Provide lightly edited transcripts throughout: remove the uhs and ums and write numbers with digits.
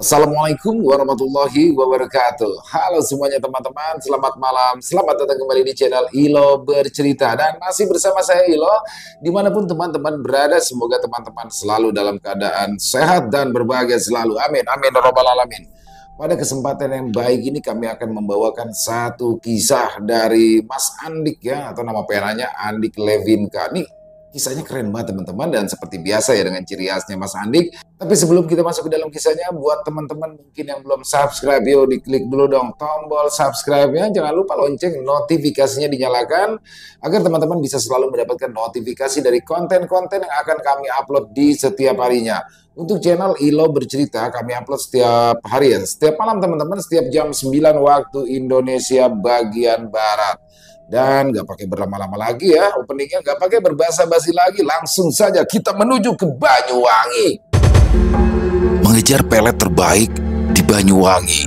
Assalamualaikum warahmatullahi wabarakatuh. Halo semuanya teman-teman, selamat malam. Selamat datang kembali di channel Ilo Bercerita. Dan masih bersama saya Ilo, dimanapun teman-teman berada, semoga teman-teman selalu dalam keadaan sehat dan berbahagia selalu. Amin, amin, ya rabbal alamin. Pada kesempatan yang baik ini kami akan membawakan satu kisah dari Mas Andik ya, atau nama penanya Andik Levinka. Nih, kisahnya keren banget teman-teman, dan seperti biasa ya dengan ciri khasnya Mas Andik. Tapi sebelum kita masuk ke dalam kisahnya, buat teman-teman mungkin yang belum subscribe, yuk diklik dulu dong tombol subscribe-nya. Jangan lupa lonceng notifikasinya dinyalakan, agar teman-teman bisa selalu mendapatkan notifikasi dari konten-konten yang akan kami upload di setiap harinya. Untuk channel Ilo Bercerita, kami upload setiap hari ya, setiap malam teman-teman, setiap jam 9 waktu Indonesia bagian Barat. Dan gak pakai berlama-lama lagi ya, openingnya gak pakai berbasa-basi lagi, langsung saja kita menuju ke Banyuwangi. Mengejar pelet terbaik di Banyuwangi.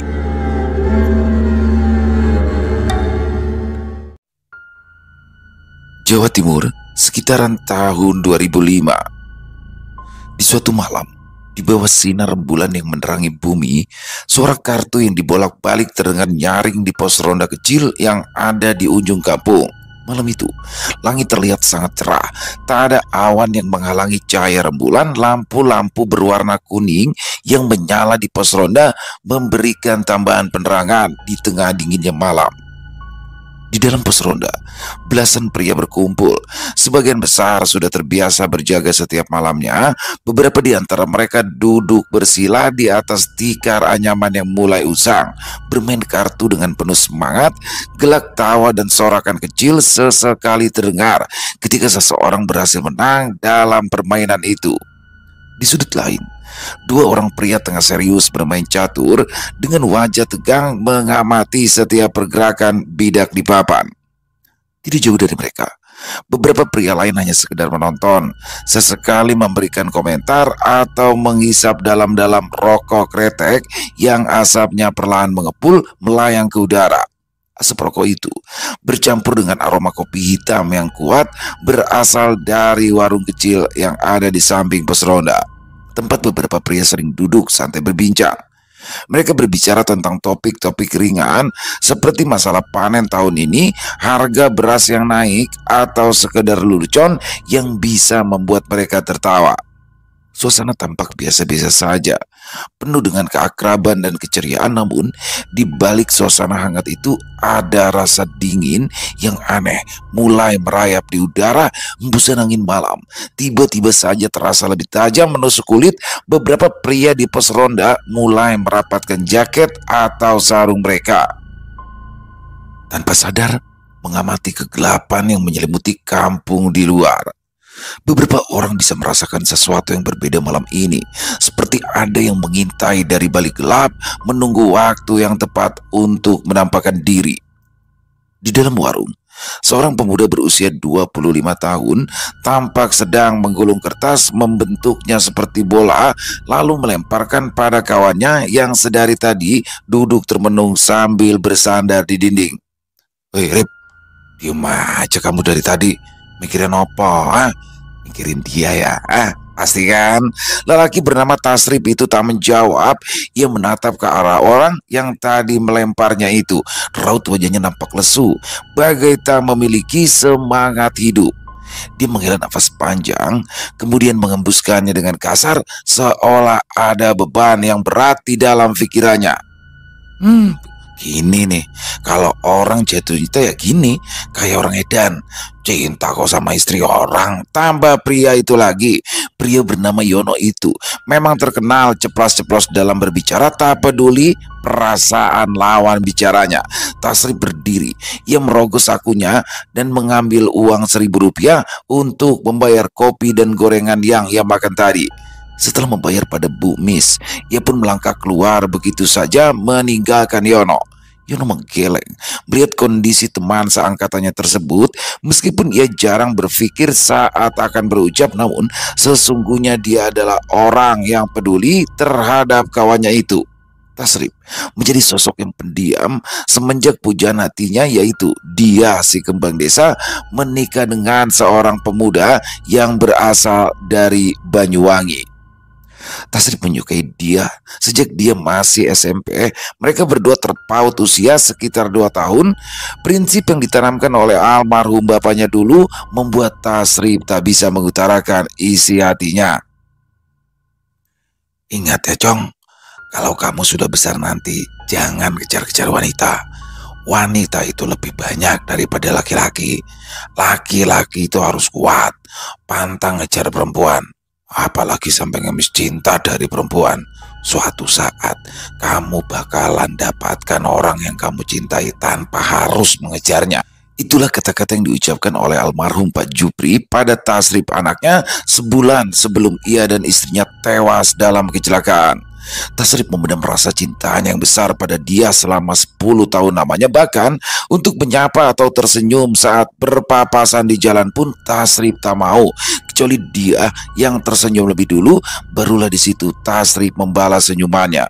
Jawa Timur, sekitaran tahun 2005. Di suatu malam, di bawah sinar rembulan yang menerangi bumi, suara kartu yang dibolak-balik terdengar nyaring di pos ronda kecil yang ada di ujung kampung. Malam itu, langit terlihat sangat cerah. Tak ada awan yang menghalangi cahaya rembulan. Lampu-lampu berwarna kuning yang menyala di pos ronda memberikan tambahan penerangan di tengah dinginnya malam. Di dalam pos ronda, belasan pria berkumpul. Sebagian besar sudah terbiasa berjaga setiap malamnya. Beberapa di antara mereka duduk bersila di atas tikar anyaman yang mulai usang, bermain kartu dengan penuh semangat. Gelak tawa dan sorakan kecil sesekali terdengar ketika seseorang berhasil menang dalam permainan itu. Di sudut lain, dua orang pria tengah serius bermain catur dengan wajah tegang mengamati setiap pergerakan bidak di papan. Tidak jauh dari mereka, beberapa pria lain hanya sekedar menonton, sesekali memberikan komentar atau menghisap dalam-dalam rokok kretek yang asapnya perlahan mengepul melayang ke udara. Asap rokok itu bercampur dengan aroma kopi hitam yang kuat berasal dari warung kecil yang ada di samping pos ronda, tempat beberapa pria sering duduk santai berbincang. Mereka berbicara tentang topik-topik ringan seperti masalah panen tahun ini, harga beras yang naik, atau sekedar lelucon yang bisa membuat mereka tertawa. Suasana tampak biasa-biasa saja, penuh dengan keakraban dan keceriaan. Namun di balik suasana hangat itu ada rasa dingin yang aneh mulai merayap di udara. Hembusan angin malam tiba-tiba saja terasa lebih tajam menusuk kulit. Beberapa pria di pos ronda mulai merapatkan jaket atau sarung mereka. Tanpa sadar mengamati kegelapan yang menyelimuti kampung di luar. Beberapa orang bisa merasakan sesuatu yang berbeda malam ini, seperti ada yang mengintai dari balik gelap, menunggu waktu yang tepat untuk menampakkan diri. Di dalam warung, seorang pemuda berusia 25 tahun tampak sedang menggulung kertas, membentuknya seperti bola, lalu melemparkan pada kawannya yang sedari tadi duduk termenung sambil bersandar di dinding. "Hei Rip, diem aja kamu dari tadi. Mikirin apa? Mikirin dia ya? Pasti kan?" Lelaki bernama Tasrip itu tak menjawab. Ia menatap ke arah orang yang tadi melemparnya itu. Raut wajahnya nampak lesu, bagai tak memiliki semangat hidup. Dia menghela nafas panjang, kemudian mengembuskannya dengan kasar, seolah ada beban yang berat di dalam pikirannya. Gini nih, kalau orang jatuh cinta ya gini, kayak orang edan. Cinta kok sama istri orang. Tambah pria itu lagi, pria bernama Yono itu memang terkenal ceplas-ceplos dalam berbicara, tak peduli perasaan lawan bicaranya. Tasrip berdiri, ia merogoh sakunya dan mengambil uang Rp1.000 untuk membayar kopi dan gorengan yang ia makan tadi. Setelah membayar pada Bu Miss, ia pun melangkah keluar begitu saja meninggalkan Yono. Yono menggeleng melihat kondisi teman seangkatannya tersebut. Meskipun ia jarang berpikir saat akan berucap, namun sesungguhnya dia adalah orang yang peduli terhadap kawannya itu. Tasrip menjadi sosok yang pendiam semenjak pujaan hatinya, yaitu dia si kembang desa, menikah dengan seorang pemuda yang berasal dari Banyuwangi. Tasrif menyukai dia sejak dia masih SMP. Mereka berdua terpaut usia sekitar 2 tahun. Prinsip yang ditanamkan oleh almarhum bapaknya dulu membuat Tasrif tak bisa mengutarakan isi hatinya. Ingat ya Cong, kalau kamu sudah besar nanti, jangan kejar-kejar wanita. Wanita itu lebih banyak daripada laki-laki. Laki-laki itu harus kuat, pantang ngejar perempuan. Apalagi sampai ngemis cinta dari perempuan. Suatu saat, kamu bakalan dapatkan orang yang kamu cintai tanpa harus mengejarnya. Itulah kata-kata yang diucapkan oleh almarhum Pak Jupri pada Tasrif anaknya sebulan sebelum ia dan istrinya tewas dalam kecelakaan. Tasrif memendam rasa cintanya yang besar pada dia selama 10 tahun namanya. Bahkan untuk menyapa atau tersenyum saat berpapasan di jalan pun Tasrif tak mau. Kecuali dia yang tersenyum lebih dulu, barulah di situ Tasrif membalas senyumannya.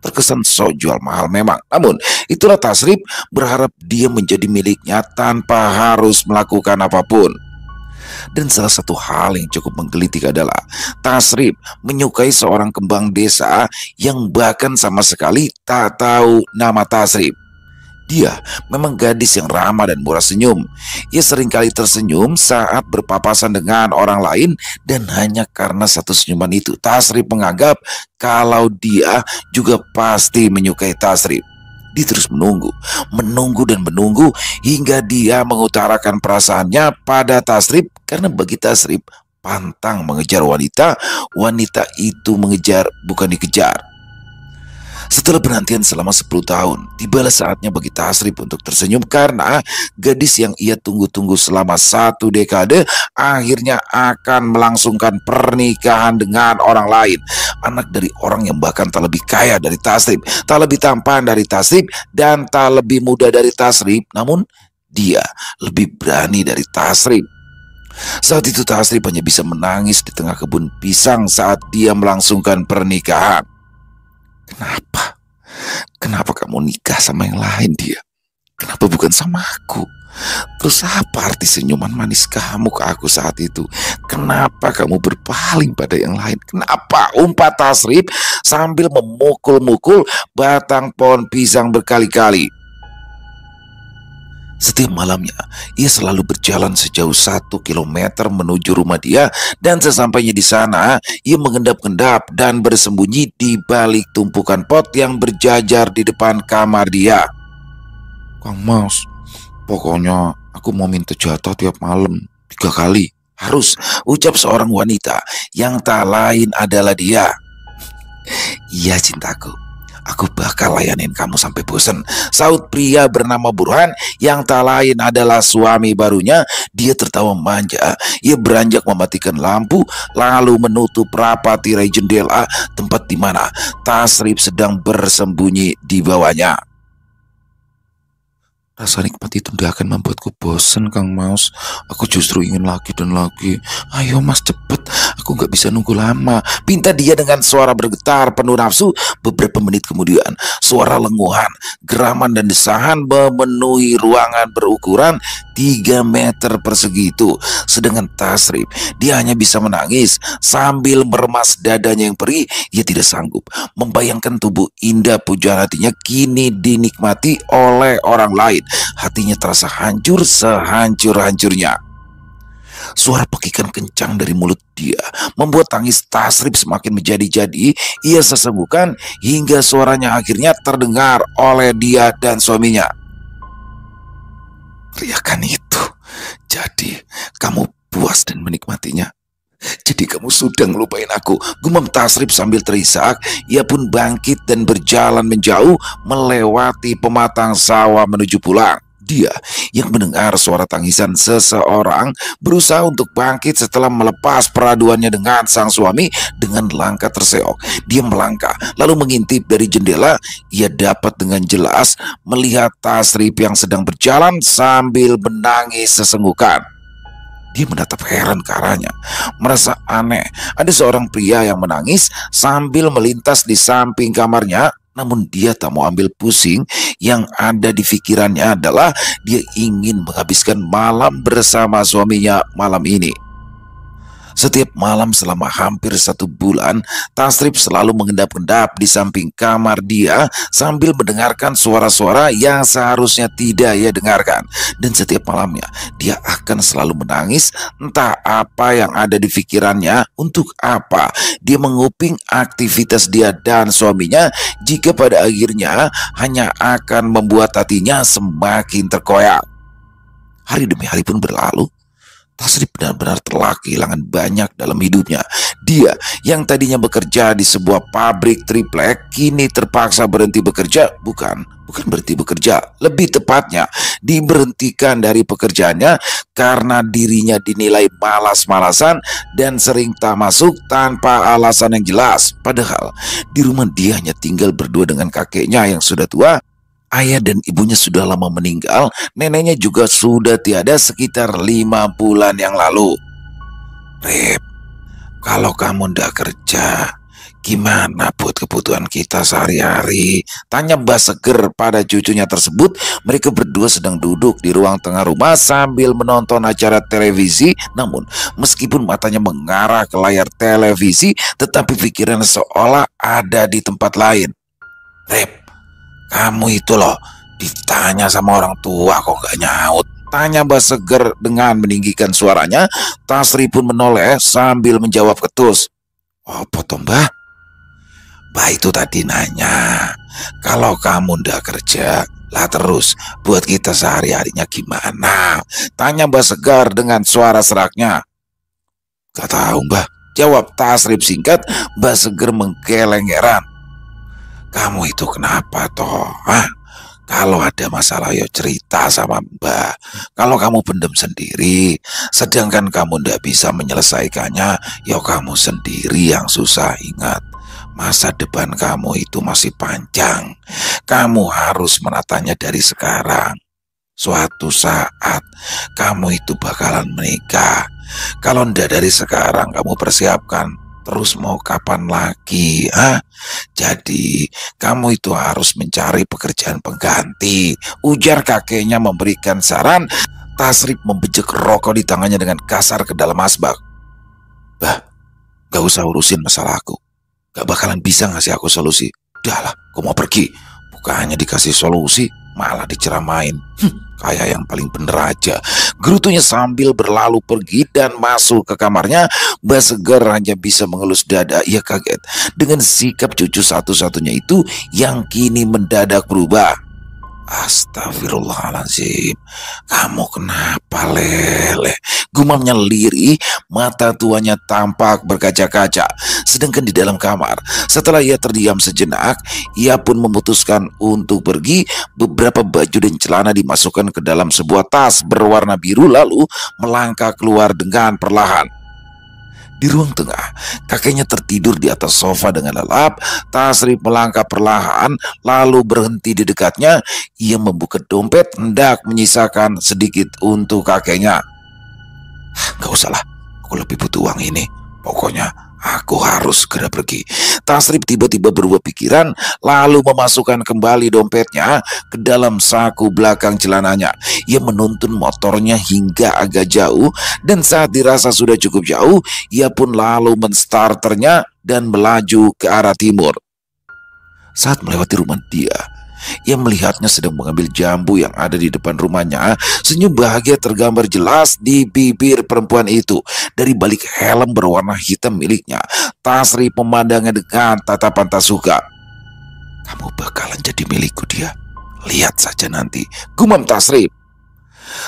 Terkesan sok jual mahal memang. Namun itulah Tasrif, berharap dia menjadi miliknya tanpa harus melakukan apapun. Dan salah satu hal yang cukup menggelitik adalah Tasrif menyukai seorang kembang desa yang bahkan sama sekali tak tahu nama Tasrif. Dia memang gadis yang ramah dan murah senyum. Ia seringkali tersenyum saat berpapasan dengan orang lain, dan hanya karena satu senyuman itu Tasrif menganggap kalau dia juga pasti menyukai Tasrif. Dia terus menunggu dan menunggu hingga dia mengutarakan perasaannya pada Tasrif, karena bagi Tasrif pantang mengejar wanita, wanita itu mengejar bukan dikejar. Setelah penantian selama 10 tahun, tibalah saatnya bagi Tasrif untuk tersenyum karena gadis yang ia tunggu-tunggu selama 1 dekade akhirnya akan melangsungkan pernikahan dengan orang lain. Anak dari orang yang bahkan tak lebih kaya dari Tasrif, tak lebih tampan dari Tasrif, dan tak lebih muda dari Tasrif, namun dia lebih berani dari Tasrif. Saat itu Tasrif hanya bisa menangis di tengah kebun pisang saat dia melangsungkan pernikahan. Kenapa? Kenapa kamu nikah sama yang lain dia? Kenapa bukan sama aku? Terus apa arti senyuman manis kamu ke aku saat itu? Kenapa kamu berpaling pada yang lain? Kenapa? Umpat Tasrif sambil memukul-mukul batang pohon pisang berkali-kali. Setiap malamnya, ia selalu berjalan sejauh 1 kilometer menuju rumah dia, dan sesampainya di sana, ia mengendap-endap dan bersembunyi di balik tumpukan pot yang berjajar di depan kamar dia. Kang Mas, pokoknya aku mau minta jatah tiap malam 3 kali. Harus, ucap seorang wanita yang tak lain adalah dia. Iya cintaku, aku bakal layanin kamu sampai bosan, saut pria bernama Burhan yang tak lain adalah suami barunya. Dia tertawa manja. Ia beranjak mematikan lampu, lalu menutup rapat tirai jendela tempat di mana Tasrif sedang bersembunyi di bawahnya. Rasa nikmat itu tidak akan membuatku bosan, Kang Mas. Aku justru ingin lagi dan lagi. Ayo Mas, cepet. Aku gak bisa nunggu lama, pinta dia dengan suara bergetar penuh nafsu. Beberapa menit kemudian, suara lenguhan, geraman dan desahan memenuhi ruangan berukuran 3 meter persegi itu. Sedangkan Tasrif, dia hanya bisa menangis sambil meremas dadanya yang perih. Ia tidak sanggup membayangkan tubuh indah pujaan hatinya kini dinikmati oleh orang lain. Hatinya terasa hancur sehancur-hancurnya. Suara pekikan kencang dari mulut dia membuat tangis Tasrif semakin menjadi-jadi. Ia sesenggukan hingga suaranya akhirnya terdengar oleh dia dan suaminya. Teriakan itu, jadi kamu puas dan menikmatinya? Jadi kamu sudah ngelupain aku, gumam Tasrif sambil terisak. Ia pun bangkit dan berjalan menjauh melewati pematang sawah menuju pulang. Dia yang mendengar suara tangisan seseorang berusaha untuk bangkit setelah melepas peraduannya dengan sang suami. Dengan langkah terseok, dia melangkah lalu mengintip dari jendela. Ia dapat dengan jelas melihat Tasrif yang sedang berjalan sambil menangis sesenggukan. Dia menatap heran ke arahnya, merasa aneh. Ada seorang pria yang menangis sambil melintas di samping kamarnya. Namun dia tak mau ambil pusing. Yang ada di pikirannya adalah dia ingin menghabiskan malam bersama suaminya malam ini. Setiap malam selama hampir 1 bulan, Tasrip selalu mengendap-endap di samping kamar dia sambil mendengarkan suara-suara yang seharusnya tidak ia dengarkan. Dan setiap malamnya, dia akan selalu menangis, entah apa yang ada di pikirannya, untuk apa dia menguping aktivitas dia dan suaminya, jika pada akhirnya hanya akan membuat hatinya semakin terkoyak. Hari demi hari pun berlalu. Tasrip benar-benar telah kehilangan banyak dalam hidupnya. Dia yang tadinya bekerja di sebuah pabrik triplek kini terpaksa berhenti bekerja. Bukan berhenti bekerja, lebih tepatnya diberhentikan dari pekerjaannya karena dirinya dinilai malas-malasan dan sering tak masuk tanpa alasan yang jelas. Padahal di rumah dia hanya tinggal berdua dengan kakeknya yang sudah tua. Ayah dan ibunya sudah lama meninggal, neneknya juga sudah tiada sekitar 5 bulan yang lalu. Rip, kalau kamu ndak kerja, gimana buat kebutuhan kita sehari-hari? Tanya Mbah Seger pada cucunya tersebut. Mereka berdua sedang duduk di ruang tengah rumah sambil menonton acara televisi. Namun, meskipun matanya mengarah ke layar televisi, tetapi pikirannya seolah ada di tempat lain. Rip, kamu itu loh, ditanya sama orang tua kok gak nyaut? Tanya Mbah Seger dengan meninggikan suaranya. Tasrip pun menoleh sambil menjawab ketus. Apa toh Mbah? Mbah itu tadi nanya, kalau kamu ndak kerja, lah terus buat kita sehari-harinya gimana? Tanya Mbah Seger dengan suara seraknya. Gak tahu Mbah, jawab Tasrip singkat. Mbah Seger menggeleng heran. Kamu itu kenapa toh? Kalau ada masalah ya cerita sama Mbak. Kalau kamu pendem sendiri, sedangkan kamu ndak bisa menyelesaikannya, ya kamu sendiri yang susah. Ingat, masa depan kamu itu masih panjang. Kamu harus menatanya dari sekarang. Suatu saat kamu itu bakalan menikah. Kalau ndak dari sekarang kamu persiapkan, terus mau kapan lagi? Jadi kamu itu harus mencari pekerjaan pengganti, ujar kakeknya memberikan saran. Tasrip membejek rokok di tangannya dengan kasar ke dalam asbak. Bah, gak usah urusin masalah aku. Gak bakalan bisa ngasih aku solusi. Udahlah, aku mau pergi. Bukannya dikasih solusi, malah diceramain. Kayak yang paling bener aja, gerutunya sambil berlalu pergi dan masuk ke kamarnya. Mbah Seger hanya bisa mengelus dada. Ia kaget dengan sikap cucu satu-satunya itu yang kini mendadak berubah. Astagfirullahaladzim, kamu kenapa Lele? Gumamnya lirih, mata tuanya tampak berkaca-kaca. Sedangkan di dalam kamar, setelah ia terdiam sejenak, ia pun memutuskan untuk pergi. Beberapa baju dan celana dimasukkan ke dalam sebuah tas berwarna biru, lalu melangkah keluar dengan perlahan. Di ruang tengah, kakeknya tertidur di atas sofa dengan lelap. Tasrip melangkah perlahan, lalu berhenti di dekatnya. Ia membuka dompet, hendak menyisakan sedikit untuk kakeknya. Gak usah lah, aku lebih butuh uang ini. Pokoknya aku harus segera pergi. Tasrip tiba-tiba berubah pikiran, lalu memasukkan kembali dompetnya ke dalam saku belakang celananya. Ia menuntun motornya hingga agak jauh, dan saat dirasa sudah cukup jauh, ia pun lalu menstarternya dan melaju ke arah timur. Saat melewati rumah dia, ia melihatnya sedang mengambil jambu yang ada di depan rumahnya. Senyum bahagia tergambar jelas di bibir perempuan itu. Dari balik helm berwarna hitam miliknya, Tasrip memandangnya dengan tatapan tak suka. Kamu bakalan jadi milikku dia. Lihat saja nanti, gumam Tasrip.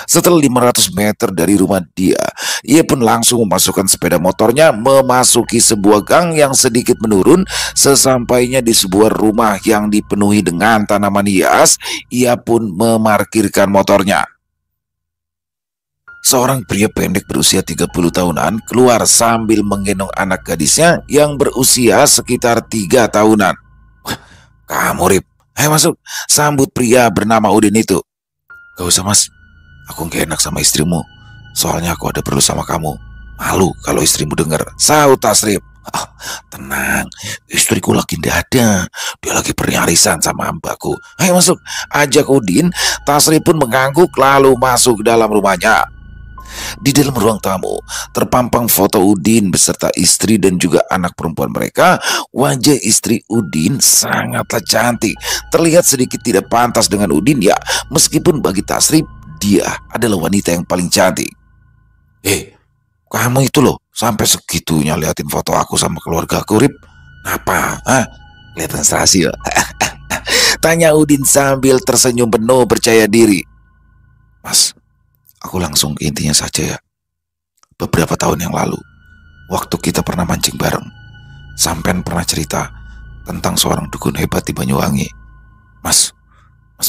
Setelah 500 meter dari rumah dia, ia pun langsung memasukkan sepeda motornya, memasuki sebuah gang yang sedikit menurun. Sesampainya di sebuah rumah yang dipenuhi dengan tanaman hias, ia pun memarkirkan motornya. Seorang pria pendek berusia 30 tahunan keluar sambil menggendong anak gadisnya yang berusia sekitar 3 tahunan. Wah, kamu Rip, ayo masuk, sambut pria bernama Udin itu. Gak usah mas, aku gak enak sama istrimu. Soalnya aku ada perlu sama kamu. Malu kalau istrimu dengar, sahut Tasrip. Tenang, istriku lagi ndak ada. Dia lagi periharisan sama mbakku. Ayo masuk, ajak Udin. Tasrip pun mengangguk lalu masuk ke dalam rumahnya. Di dalam ruang tamu, terpampang foto Udin beserta istri dan juga anak perempuan mereka. Wajah istri Udin sangatlah cantik, terlihat sedikit tidak pantas dengan Udin ya, meskipun bagi Tasrif, dia adalah wanita yang paling cantik. Kamu itu loh, sampai segitunya liatin foto aku sama keluarga aku, Rip. Apa? Kelihatan serasi ya? Tanya Udin sambil tersenyum penuh percaya diri. Mas, aku langsung ke intinya saja ya. Beberapa tahun yang lalu, waktu kita pernah mancing bareng, sampean pernah cerita tentang seorang dukun hebat di Banyuwangi. Mas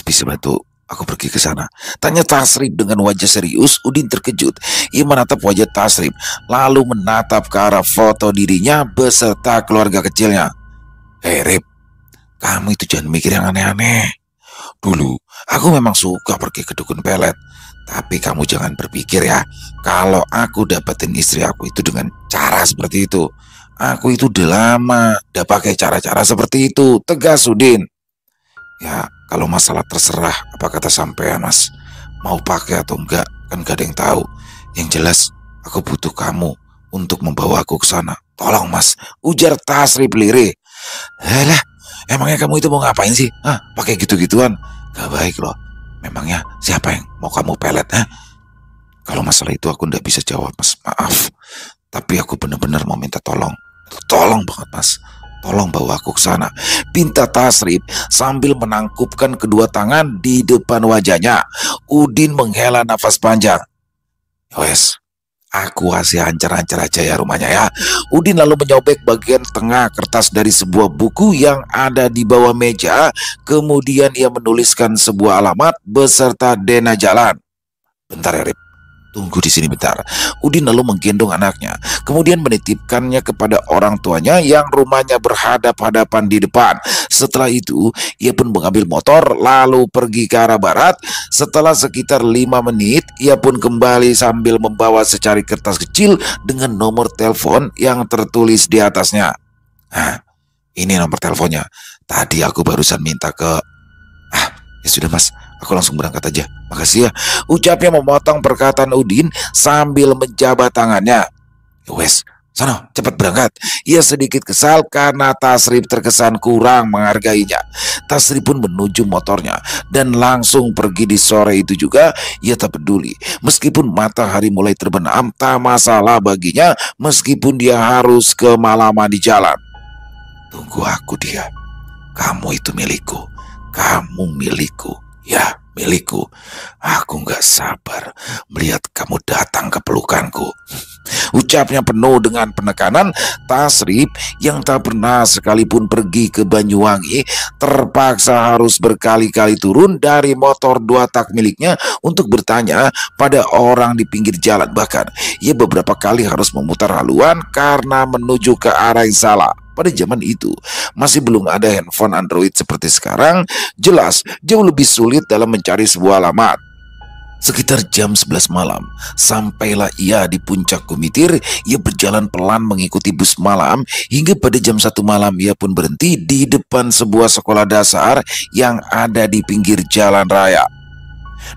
bisa bantu aku pergi ke sana? Tanya Tasrif dengan wajah serius. Udin terkejut. Ia menatap wajah Tasrif, lalu menatap ke arah foto dirinya beserta keluarga kecilnya. Rip, kamu itu jangan mikir yang aneh-aneh. Dulu, aku memang suka pergi ke dukun pelet. Tapi kamu jangan berpikir ya, kalau aku dapetin istri aku itu dengan cara seperti itu. Aku itu udah lama udah pakai cara-cara seperti itu, tegas Udin. Ya, kalau masalah terserah apa kata sampean, Mas. Mau pakai atau enggak, kan gak ada yang tahu. Yang jelas, aku butuh kamu untuk membawa aku ke sana. Tolong, Mas, ujar Tasrif lirih. Alah, emangnya kamu itu mau ngapain sih? Pakai gitu-gituan? Gak baik loh. Memangnya siapa yang mau kamu pelet? Kalau masalah itu aku ndak bisa jawab, Mas. Maaf. Tapi aku benar-benar mau minta tolong. Tolong banget, Mas. Tolong bawa aku ke sana, pinta Tasrif sambil menangkupkan kedua tangan di depan wajahnya. Udin menghela nafas panjang. Wes, aku kasih ancar-ancar aja ya rumahnya ya. Udin lalu menyobek bagian tengah kertas dari sebuah buku yang ada di bawah meja. Kemudian ia menuliskan sebuah alamat beserta dena jalan. Bentar ya, Rip. Tunggu di sini bentar. Udin lalu menggendong anaknya, kemudian menitipkannya kepada orang tuanya yang rumahnya berhadap-hadapan di depan. Setelah itu, ia pun mengambil motor lalu pergi ke arah barat. Setelah sekitar 5 menit, ia pun kembali sambil membawa secari kertas kecil dengan nomor telepon yang tertulis di atasnya. Ini nomor teleponnya. Tadi aku barusan minta ke... Ya sudah, Mas, aku langsung berangkat aja. Makasih ya, ucapnya memotong perkataan Udin sambil menjabat tangannya. Wes, sana cepat berangkat. Ia sedikit kesal karena Tasrif terkesan kurang menghargainya. Tasrif pun menuju motornya dan langsung pergi di sore itu juga. Ia tak peduli, meskipun matahari mulai terbenam, tak masalah baginya meskipun dia harus kemalaman di jalan. Tunggu aku dia. Kamu itu milikku. Kamu milikku, ya milikku. Aku gak sabar melihat kamu datang ke pelukanku. Ucapnya penuh dengan penekanan. Tasrif yang tak pernah sekalipun pergi ke Banyuwangi terpaksa harus berkali-kali turun dari motor 2 tak miliknya untuk bertanya pada orang di pinggir jalan. Bahkan ia beberapa kali harus memutar haluan karena menuju ke arah yang salah. Pada zaman itu masih belum ada handphone Android seperti sekarang. Jelas jauh lebih sulit dalam mencari sebuah alamat. Sekitar jam 11 malam, sampailah ia di puncak Kumitir. Ia berjalan pelan mengikuti bus malam hingga pada jam 1 malam ia pun berhenti di depan sebuah sekolah dasar yang ada di pinggir jalan raya.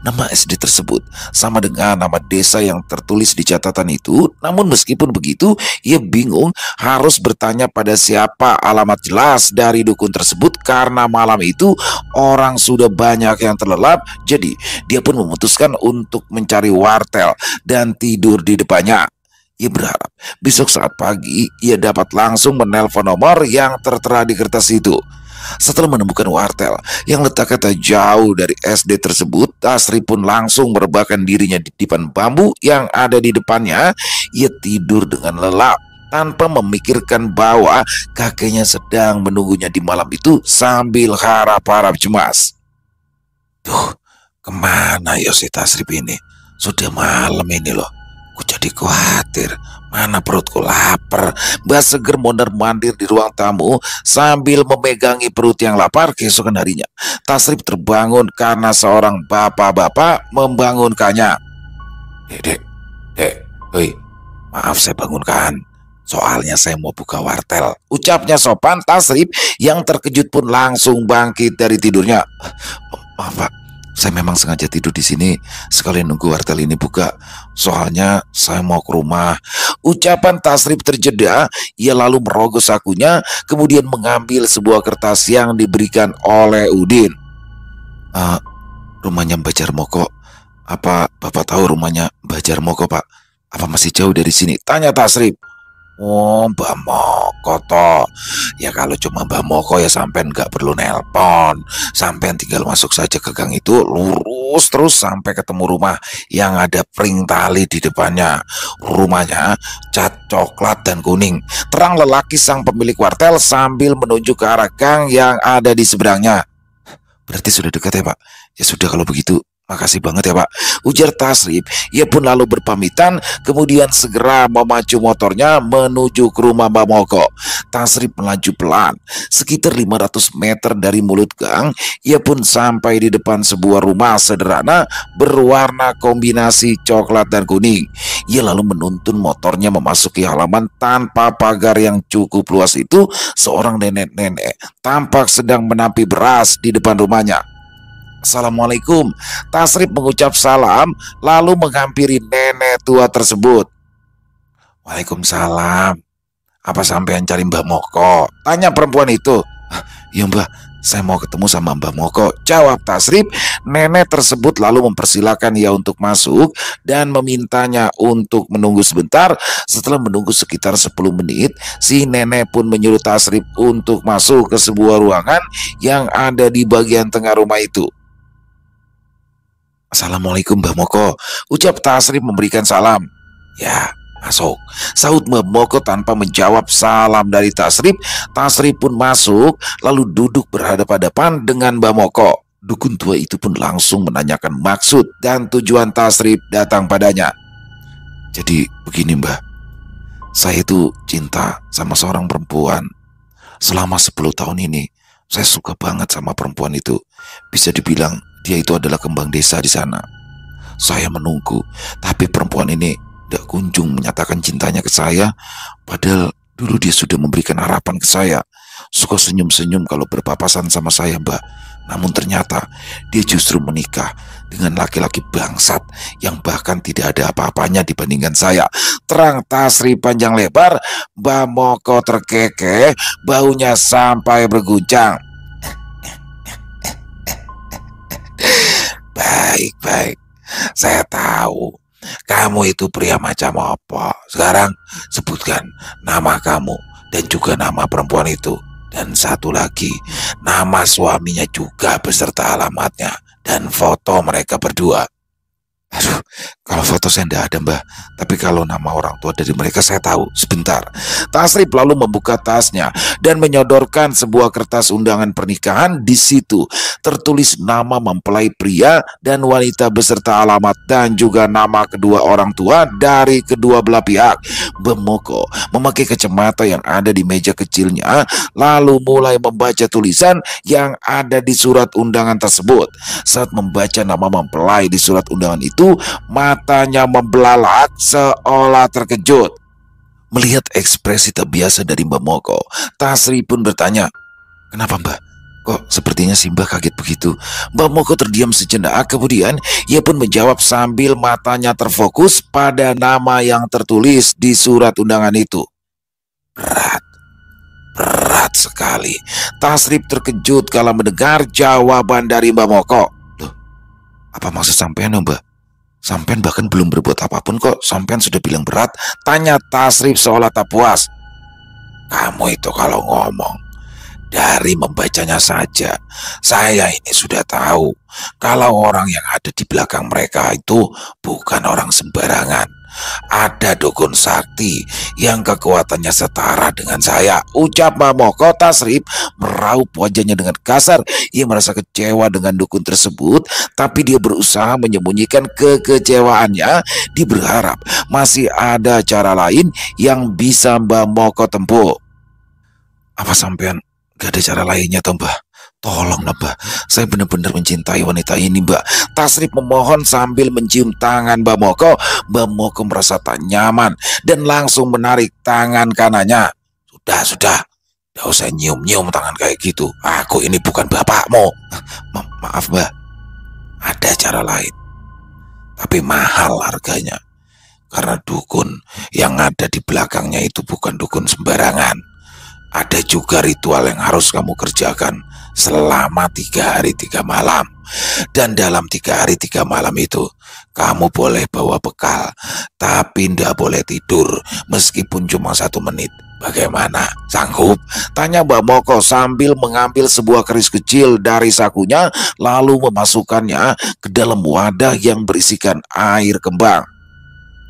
Nama SD tersebut sama dengan nama desa yang tertulis di catatan itu. Namun meskipun begitu, ia bingung harus bertanya pada siapa alamat jelas dari dukun tersebut karena malam itu orang sudah banyak yang terlelap. Jadi dia pun memutuskan untuk mencari wartel dan tidur di depannya. Ia berharap besok saat pagi ia dapat langsung menelpon nomor yang tertera di kertas itu. Setelah menemukan wartel yang letaknya tak jauh dari SD tersebut, Tasrif pun langsung merebahkan dirinya di dipan bambu yang ada di depannya. Ia tidur dengan lelap tanpa memikirkan bahwa kakeknya sedang menunggunya di malam itu sambil harap-harap cemas. Duh, kemana ya si Tasrif ini? Sudah malam ini loh. Aku jadi khawatir. Mana perutku lapar. Mbak Seger mondar-mandir di ruang tamu sambil memegangi perut yang lapar. Keesokan harinya, Tasrif terbangun karena seorang bapak-bapak membangunkannya. Dek, hei, maaf saya bangunkan. Soalnya saya mau buka wartel. Ucapnya sopan. Tasrif yang terkejut pun langsung bangkit dari tidurnya. Maaf Pak, Saya memang sengaja tidur di sini sekalian nunggu wartel ini buka. Soalnya saya mau ke rumah. Ucapan Tasrif terjeda, ia lalu merogoh sakunya, kemudian mengambil sebuah kertas yang diberikan oleh Udin. Rumahnya Mbak Jarmoko. Apa Bapak tahu rumahnya Mbak Jarmoko, Pak? Apa masih jauh dari sini? Tanya Tasrif. Oh, Mbak Moko toh. Ya kalau cuma Mbak Moko ya sampean nggak perlu nelpon. Sampean tinggal masuk saja ke gang itu, lurus terus sampai ketemu rumah yang ada pring tali di depannya. Rumahnya cat coklat dan kuning. Terang lelaki sang pemilik wartel sambil menunjuk ke arah gang yang ada di seberangnya. Berarti sudah dekat ya, Pak? Ya sudah kalau begitu. Makasih banget ya, Pak, ujar Tasrif. Ia pun lalu berpamitan, kemudian segera memacu motornya menuju ke rumah Mbak Moko. Tasrif melaju pelan, sekitar 500 meter dari mulut gang. Ia pun sampai di depan sebuah rumah sederhana berwarna kombinasi coklat dan kuning. Ia lalu menuntun motornya memasuki halaman tanpa pagar yang cukup luas itu. Seorang nenek-nenek tampak sedang menapi beras di depan rumahnya. Assalamualaikum. Tasrif mengucap salam lalu menghampiri nenek tua tersebut. Waalaikumsalam. Apa sampean cari Mbak Moko? Tanya perempuan itu. Ya Mbak, saya mau ketemu sama Mbak Moko, jawab Tasrif. Nenek tersebut lalu mempersilahkan ia untuk masuk dan memintanya untuk menunggu sebentar. Setelah menunggu sekitar 10 menit, si nenek pun menyuruh Tasrif untuk masuk ke sebuah ruangan yang ada di bagian tengah rumah itu. Assalamualaikum Mbak Moko, ucap Tasrif memberikan salam. Ya, masuk, sahut Mbak Moko tanpa menjawab salam dari Tasrif. Tasrif pun masuk lalu duduk berhadapan-hadapan dengan Mbak Moko. Dukun tua itu pun langsung menanyakan maksud dan tujuan Tasrif datang padanya. Jadi begini Mbak, saya itu cinta sama seorang perempuan. Selama 10 tahun ini saya suka banget sama perempuan itu. Bisa dibilang dia itu adalah kembang desa di sana. Saya menunggu, tapi perempuan ini tidak kunjung menyatakan cintanya ke saya. Padahal dulu dia sudah memberikan harapan ke saya. Suka senyum-senyum kalau berpapasan sama saya Mbak. Namun ternyata dia justru menikah dengan laki-laki bangsat yang bahkan tidak ada apa-apanya dibandingkan saya. Terang Tasrif panjang lebar, Mbak Moko terkekeh, baunya sampai berguncang. Baik, saya tahu kamu itu pria macam apa. Sekarang sebutkan nama kamu dan juga nama perempuan itu. Dan satu lagi, nama suaminya juga beserta alamatnya dan foto mereka berdua. Aduh, kalau foto saya tidak ada Mbak. Tapi kalau nama orang tua dari mereka saya tahu. Sebentar. Tasrif lalu membuka tasnya dan menyodorkan sebuah kertas undangan pernikahan. Di situ tertulis nama mempelai pria dan wanita beserta alamat dan juga nama kedua orang tua dari kedua belah pihak. Bemoko memakai kacamata yang ada di meja kecilnya lalu mulai membaca tulisan yang ada di surat undangan tersebut. Saat membaca nama mempelai di surat undangan itu, matanya membelalak seolah terkejut. Melihat ekspresi tak biasa dari Mbak Moko, Tasrif pun bertanya, "Kenapa Mbak? Kok sepertinya si Mbak kaget begitu?" Mbak Moko terdiam sejenak, kemudian ia pun menjawab sambil matanya terfokus pada nama yang tertulis di surat undangan itu. Berat sekali. Tasrif terkejut kala mendengar jawaban dari Mbak Moko. Loh, apa maksud sampean Mbak? Sampean bahkan belum berbuat apapun kok, sampean sudah bilang berat, tanya Tasrif seolah tak puas. Kamu itu kalau ngomong, dari membacanya saja, saya ini sudah tahu kalau orang yang ada di belakang mereka itu bukan orang sembarangan. Ada dukun sakti yang kekuatannya setara dengan saya, ucap Mbak Moko. Tasrif meraup wajahnya dengan kasar. Ia merasa kecewa dengan dukun tersebut, tapi dia berusaha menyembunyikan kekecewaannya. Dia berharap masih ada cara lain yang bisa Mbak Moko tempuh. Apa sampean gak ada cara lainnya toh Mbak? Tolonglah Mbak, saya benar-benar mencintai wanita ini Mbak. Tasrif memohon sambil mencium tangan Mbak Moko. Mbak Moko merasa tak nyaman dan langsung menarik tangan kanannya. Sudah, gak usah nyium-nyium tangan kayak gitu. Aku ini bukan bapakmu. Maaf Mbak. Ada cara lain, tapi mahal harganya. Karena dukun yang ada di belakangnya itu bukan dukun sembarangan. Ada juga ritual yang harus kamu kerjakan selama 3 hari 3 malam. Dan dalam 3 hari 3 malam itu, kamu boleh bawa bekal, tapi tidak boleh tidur meskipun cuma 1 menit. Bagaimana? Sanggup? Tanya Mbak Moko sambil mengambil sebuah keris kecil dari sakunya, lalu memasukkannya ke dalam wadah yang berisikan air kembang.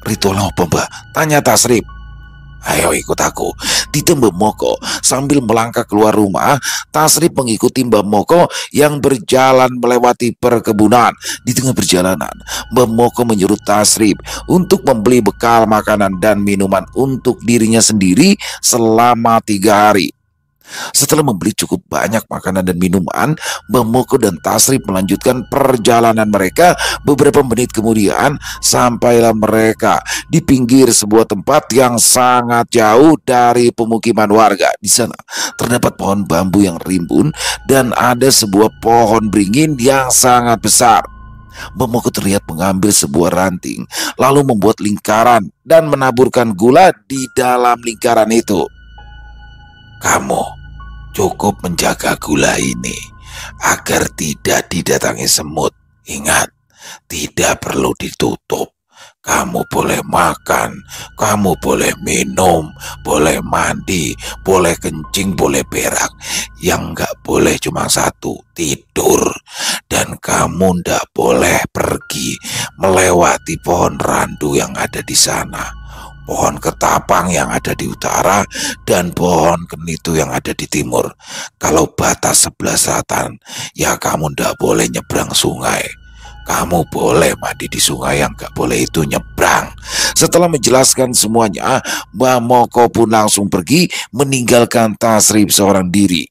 Ritual apa, Mbak? Tanya Tasrif. Ayo ikut aku, titip Mbak Moko sambil melangkah keluar rumah. Tasrif mengikuti Mbak Moko yang berjalan melewati perkebunan. Di tengah perjalanan, Mbak Moko menyuruh Tasrif untuk membeli bekal makanan dan minuman untuk dirinya sendiri selama 3 hari. Setelah membeli cukup banyak makanan dan minuman, Mbak Moko dan Tasrif melanjutkan perjalanan mereka. Beberapa menit kemudian, sampailah mereka di pinggir sebuah tempat yang sangat jauh dari pemukiman warga. Di sana terdapat pohon bambu yang rimbun dan ada sebuah pohon beringin yang sangat besar. Mbak Moko terlihat mengambil sebuah ranting, lalu membuat lingkaran dan menaburkan gula di dalam lingkaran itu. Kamu cukup menjaga gula ini agar tidak didatangi semut. Ingat, tidak perlu ditutup. Kamu boleh makan, kamu boleh minum, boleh mandi, boleh kencing, boleh berak. Yang nggak boleh cuma satu, tidur. Dan kamu nggak boleh pergi melewati pohon randu yang ada di sana, pohon ketapang yang ada di utara, dan pohon kenitu yang ada di timur. Kalau batas sebelah selatan, ya kamu ndak boleh nyebrang sungai. Kamu boleh mandi di sungai, yang gak boleh itu nyebrang. Setelah menjelaskan semuanya, Mbak Moko pun langsung pergi meninggalkan Tasrif seorang diri.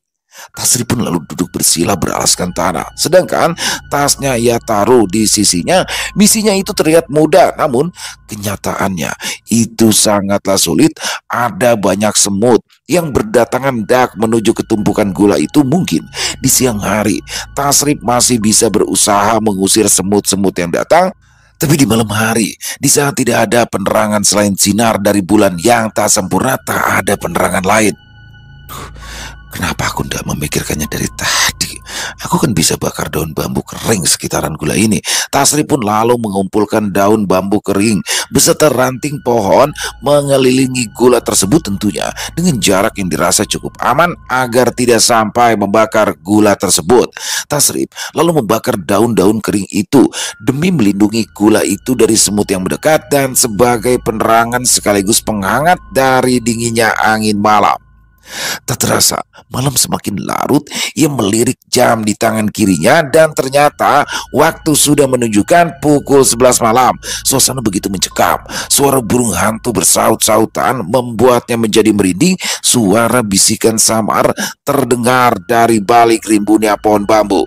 Tasrif pun lalu duduk bersila beralaskan tanah, sedangkan tasnya ia taruh di sisinya. Misinya itu terlihat mudah, namun kenyataannya itu sangatlah sulit. Ada banyak semut yang berdatangan dak menuju ke tumpukan gula itu. Mungkin di siang hari Tasrif masih bisa berusaha mengusir semut-semut yang datang, tapi di malam hari, di saat tidak ada penerangan selain sinar dari bulan yang tak sempurna, tak ada penerangan lain. Kenapa aku tidak memikirkannya dari tadi? Aku kan bisa bakar daun bambu kering sekitaran gula ini. Tasrif pun lalu mengumpulkan daun bambu kering beserta ranting pohon mengelilingi gula tersebut, tentunya dengan jarak yang dirasa cukup aman agar tidak sampai membakar gula tersebut. Tasrif lalu membakar daun-daun kering itu demi melindungi gula itu dari semut yang mendekat dan sebagai penerangan sekaligus penghangat dari dinginnya angin malam. Tak terasa, malam semakin larut. Ia melirik jam di tangan kirinya dan ternyata waktu sudah menunjukkan pukul 11 malam. Suasana begitu mencekam. Suara burung hantu bersaut-sautan membuatnya menjadi merinding. Suara bisikan samar terdengar dari balik rimbunnya pohon bambu.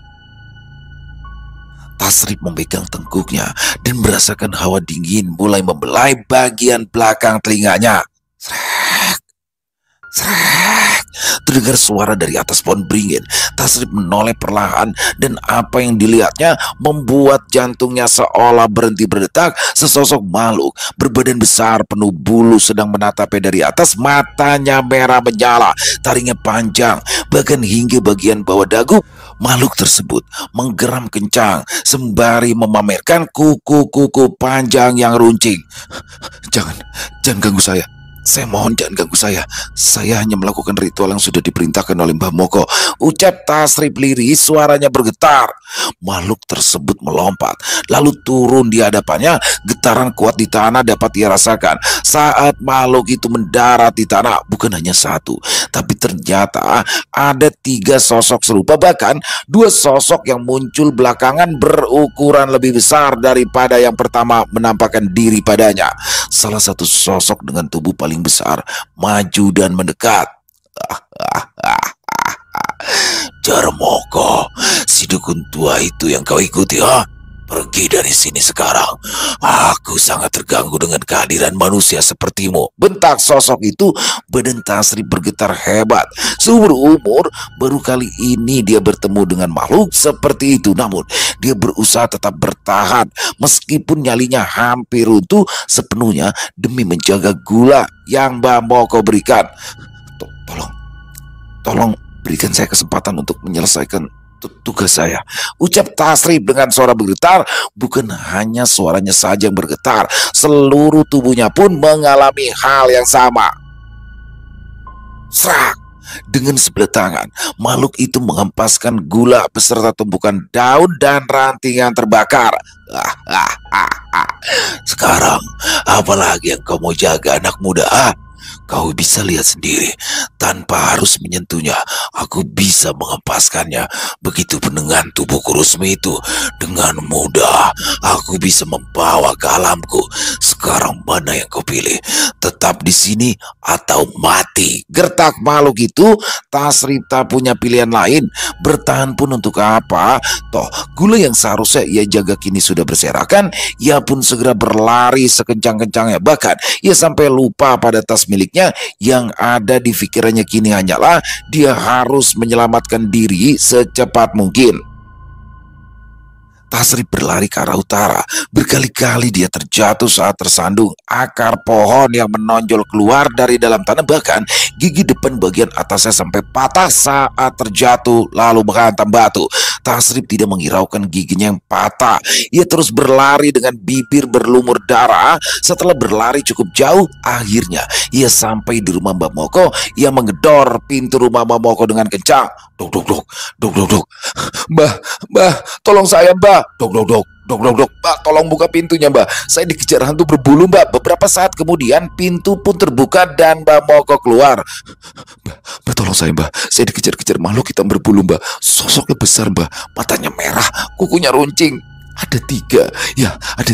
Tasrif memegang tengkuknya dan merasakan hawa dingin mulai membelai bagian belakang telinganya. Srek, srek, terdengar suara dari atas pohon beringin. Tasrif menoleh perlahan dan apa yang dilihatnya membuat jantungnya seolah berhenti berdetak. Sesosok makhluk berbadan besar penuh bulu sedang menatapnya dari atas. Matanya merah menyala, taringnya panjang bahkan hingga bagian bawah dagu. Makhluk tersebut menggeram kencang sembari memamerkan kuku-kuku panjang yang runcing. Jangan ganggu saya. Saya mohon jangan ganggu saya. Saya hanya melakukan ritual yang sudah diperintahkan oleh Mbah Moko, ucap Tasrif lirih. Suaranya bergetar. Makhluk tersebut melompat lalu turun di hadapannya. Getaran kuat di tanah dapat ia rasakan saat makhluk itu mendarat di tanah. Bukan hanya satu, tapi ternyata ada 3 sosok serupa, bahkan 2 sosok yang muncul belakangan berukuran lebih besar daripada yang pertama menampakkan diri padanya. Salah satu sosok dengan tubuh paling besar maju dan mendekat. Jarmoko, si dukun tua itu yang kau ikuti, ha? Pergi dari sini sekarang. Aku sangat terganggu dengan kehadiran manusia sepertimu. Bentak sosok itu. Badan Tasrif bergetar hebat. Seumur umur baru kali ini dia bertemu dengan makhluk seperti itu. Namun dia berusaha tetap bertahan meskipun nyalinya hampir runtuh sepenuhnya demi menjaga gula yang Mbak Moko berikan. Tolong berikan saya kesempatan untuk menyelesaikan tugas saya, ucap Tasrif dengan suara bergetar. Bukan hanya suaranya saja yang bergetar, seluruh tubuhnya pun mengalami hal yang sama. Serak! Dengan sebelah tangan, makhluk itu menghempaskan gula beserta tumpukan daun dan ranting yang terbakar. Sekarang, apalagi yang kau mau jaga, anak muda? Kau bisa lihat sendiri, tanpa harus menyentuhnya, aku bisa menghempaskannya. Begitupun dengan tubuhku resmi itu, dengan mudah aku bisa membawa ke alamku. Sekarang mana yang kau pilih? Tetap di sini atau mati? Gertak makhluk itu. Tasrif tak punya pilihan lain. Bertahan pun untuk apa? Toh gula yang seharusnya ia jaga kini sudah berserakan. Ia pun segera berlari sekencang-kencangnya. Bahkan ia sampai lupa pada tas miliknya. Yang ada di pikirannya kini hanyalah dia harus menyelamatkan diri secepat mungkin. Tasrif berlari ke arah utara. Berkali-kali dia terjatuh saat tersandung akar pohon yang menonjol keluar dari dalam tanah. Bahkan gigi depan bagian atasnya sampai patah saat terjatuh lalu menghantam batu. Tasrif tidak menghiraukan giginya yang patah. Ia terus berlari dengan bibir berlumur darah. Setelah berlari cukup jauh, akhirnya ia sampai di rumah Mbak Moko. Ia menggedor pintu rumah Mbak Moko dengan kencang. Dok, dok, dok, dok, dok, dok. Mbak, tolong saya, Mbak. Dok, dok, dok, dok, dok, dok. Mbak, tolong buka pintunya, Mbak. Saya dikejar hantu berbulu, Mbak. Beberapa saat kemudian pintu pun terbuka dan Mbak Moko keluar. Mbak, tolong saya, Mbak. Saya dikejar-kejar makhluk hitam berbulu, Mbak. Sosoknya besar, Mbak. Matanya merah, kukunya runcing. Ada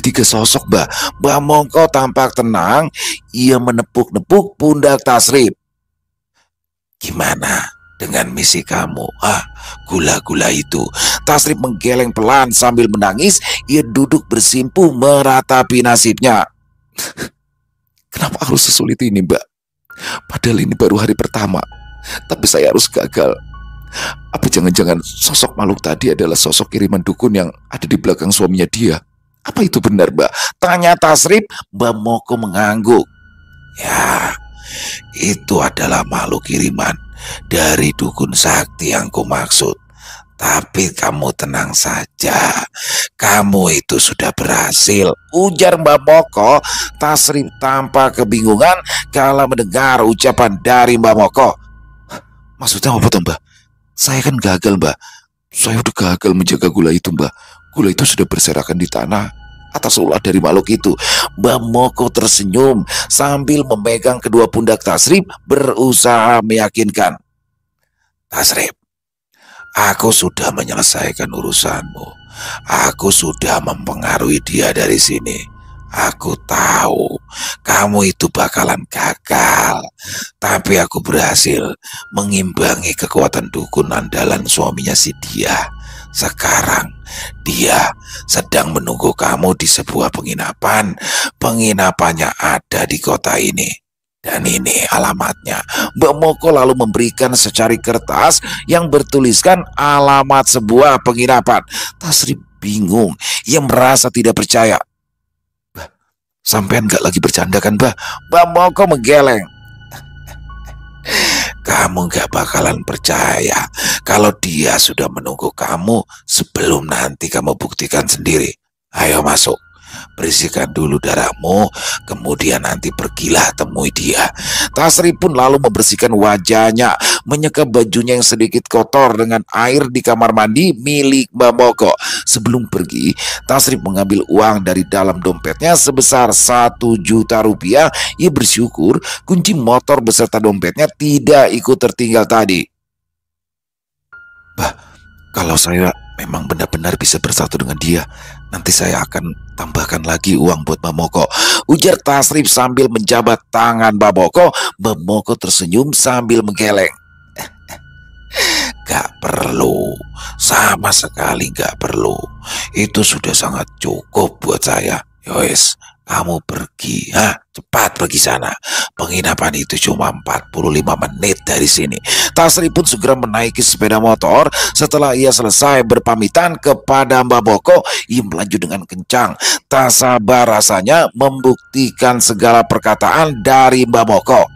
tiga sosok, Mbak. Mbak Moko tampak tenang. Ia menepuk-nepuk pundak Tasrif. Gimana dengan misi kamu? Gula-gula itu. Tasrif menggeleng pelan sambil menangis. Ia duduk bersimpuh meratapi nasibnya. Kenapa harus sesulit ini, Mbak? Padahal ini baru hari pertama. Tapi saya harus gagal. Apa jangan-jangan sosok makhluk tadi adalah sosok kiriman dukun yang ada di belakang suaminya dia? Apa itu benar, Mbak? Tanya Tasrif. Mbak Moko mengangguk. Ya, itu adalah makhluk kiriman dari dukun sakti yang kumaksud. Tapi kamu tenang saja, kamu itu sudah berhasil, ujar Mbak Moko. Tasrif tampak kebingungan kala mendengar ucapan dari Mbak Moko. Maksudnya apa tuh, Mbak? Saya kan gagal, Mbak. Saya udah gagal menjaga gula itu, Mbak. Gula itu sudah berserakan di tanah atas ulah dari makhluk itu. Mbak Moko tersenyum sambil memegang kedua pundak Tasrif, berusaha meyakinkan. Tasrif, aku sudah menyelesaikan urusanmu. Aku sudah mempengaruhi dia dari sini. Aku tahu kamu itu bakalan gagal, tapi aku berhasil mengimbangi kekuatan dukun andalan suaminya si dia. Sekarang dia sedang menunggu kamu di sebuah penginapan. Penginapannya ada di kota ini. Dan ini alamatnya. Mbak Moko lalu memberikan secari kertas yang bertuliskan alamat sebuah penginapan. Tasrif bingung. Ia merasa tidak percaya. Mbak, sampean gak lagi bercanda kan, Mbak? Mbak Moko menggeleng. Kamu gak bakalan percaya kalau dia sudah menunggu kamu sebelum nanti kamu buktikan sendiri. Ayo masuk. Bersihkan dulu darahmu, kemudian nanti pergilah temui dia. Tasrif pun lalu membersihkan wajahnya, menyeka bajunya yang sedikit kotor dengan air di kamar mandi milik Mbak Moko. Sebelum pergi, Tasrif mengambil uang dari dalam dompetnya sebesar 1 juta rupiah. Ia bersyukur kunci motor beserta dompetnya tidak ikut tertinggal tadi. Bah, kalau saya memang benar-benar bisa bersatu dengan dia, nanti saya akan tambahkan lagi uang buat Mbak Moko, ujar Tasrif sambil menjabat tangan Mbak Moko. Mbak Moko tersenyum sambil menggeleng. Gak perlu, sama sekali gak perlu. Itu sudah sangat cukup buat saya. Yowes, kamu pergi, cepat pergi sana. Penginapan itu cuma 45 menit dari sini. Tasrip pun segera menaiki sepeda motor. Setelah ia selesai berpamitan kepada Mbak Boko, ia melaju dengan kencang. Tak sabar rasanya membuktikan segala perkataan dari Mbak Boko.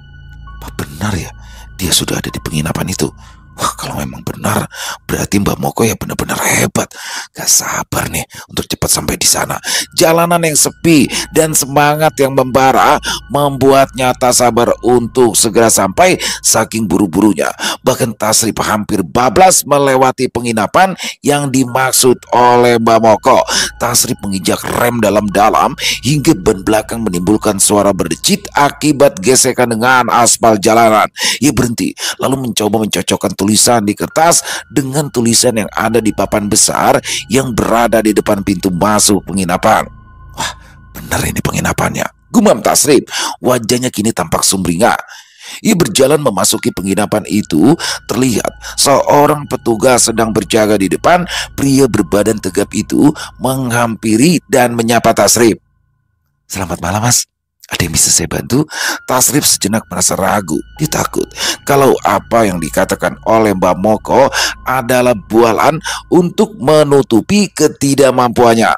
Apa benar ya, dia sudah ada di penginapan itu? Wah, kalau memang benar, berarti Mbak Moko ya benar-benar hebat. Gak sabar nih untuk cepat sampai di sana. Jalanan yang sepi dan semangat yang membara membuatnya tak sabar untuk segera sampai saking buru-burunya. Bahkan Tasrip hampir bablas melewati penginapan yang dimaksud oleh Mbak Moko. Tasrip menginjak rem dalam-dalam hingga ban belakang menimbulkan suara berdecit akibat gesekan dengan aspal jalanan. Ia berhenti lalu mencoba mencocokkan tulisan di kertas dengan tulisan yang ada di papan besar yang berada di depan pintu masuk penginapan. Wah, benar ini penginapannya, gumam Tasrip. Wajahnya kini tampak sumringah. Ia berjalan memasuki penginapan itu. Terlihat seorang petugas sedang berjaga di depan. Pria berbadan tegap itu menghampiri dan menyapa Tasrip. Selamat malam, Mas. Ada yang bisa saya bantu? Tasrip sejenak merasa ragu. Dia takut kalau apa yang dikatakan oleh Mbak Moko adalah bualan untuk menutupi ketidakmampuannya.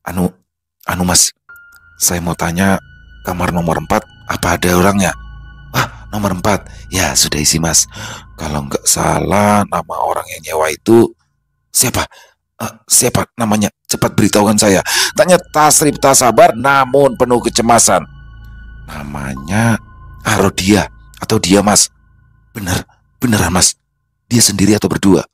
Anu Mas, saya mau tanya, kamar nomor 4 apa ada orangnya? Wah, nomor 4. Ya, sudah isi, Mas. Kalau nggak salah nama orang yang nyewa itu siapa? Siapa namanya? Cepat beritahukan saya, tanya Tasrip tak sabar namun penuh kecemasan. Namanya Rodia atau dia, Mas? Beneran, Mas? Dia sendiri atau berdua?